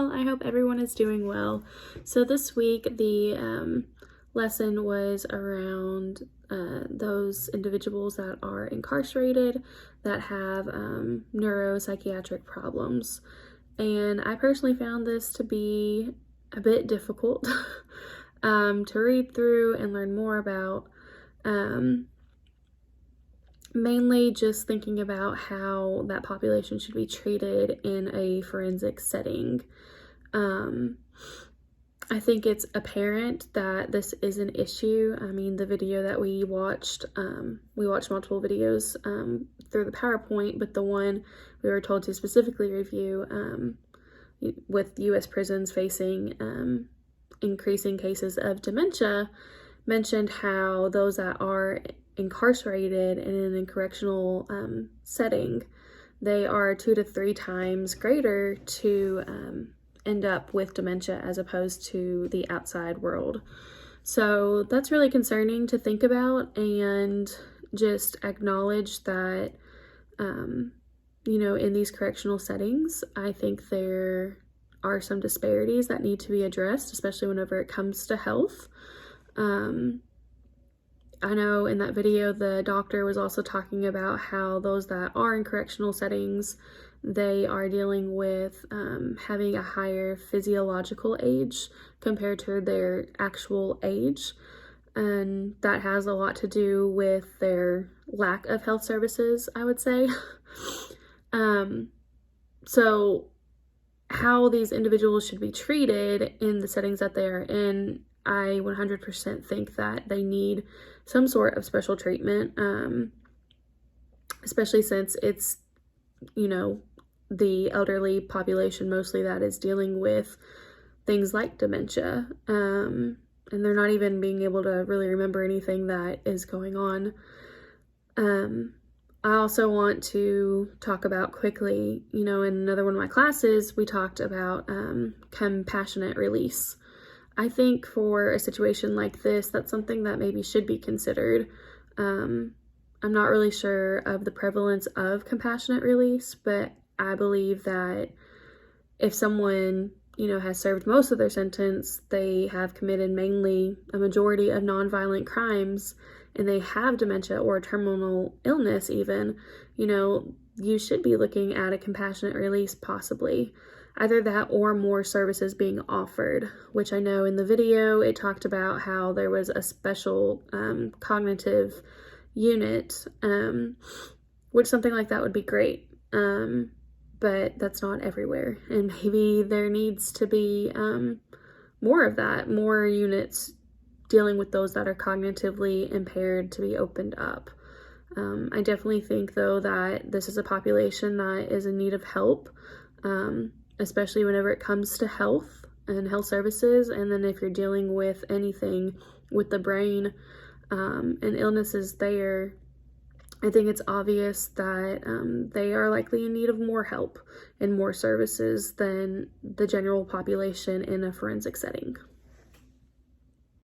all. I hope everyone is doing well. So this week the lesson was around those individuals that are incarcerated that have neuropsychiatric problems. And I personally found this to be a bit difficult to read through and learn more about. Mainly just thinking about how that population should be treated in a forensic setting. I think it's apparent that this is an issue. I mean, the video that we watched multiple videos through the PowerPoint, but the one we were told to specifically review with U.S. prisons facing increasing cases of dementia mentioned how those that are incarcerated in a correctional setting, they are 2 to 3 times greater to end up with dementia as opposed to the outside world. So that's really concerning to think about, and just acknowledge that in these correctional settings, I think there are some disparities that need to be addressed, especially whenever it comes to health. I know in that video, the doctor was also talking about how those that are in correctional settings, they are dealing with having a higher physiological age compared to their actual age. And that has a lot to do with their lack of health services, I would say. So how these individuals should be treated in the settings that they are in, I 100% think that they need some sort of special treatment, especially since it's, the elderly population mostly that is dealing with things like dementia, and they're not even being able to really remember anything that is going on. I also want to talk about quickly, in another one of my classes, we talked about compassionate release. I think for a situation like this, that's something that maybe should be considered. I'm not really sure of the prevalence of compassionate release, but I believe that if someone, has served most of their sentence, they have committed mainly a majority of nonviolent crimes, and they have dementia or a terminal illness even, you should be looking at a compassionate release possibly. Either that or more services being offered, which I know in the video it talked about how there was a special cognitive unit, which something like that would be great, but that's not everywhere, and maybe there needs to be more of that, more units dealing with those that are cognitively impaired to be opened up. I definitely think though that this is a population that is in need of help, especially whenever it comes to health and health services. And then if you're dealing with anything with the brain and illnesses there, I think it's obvious that they are likely in need of more help and more services than the general population in a forensic setting.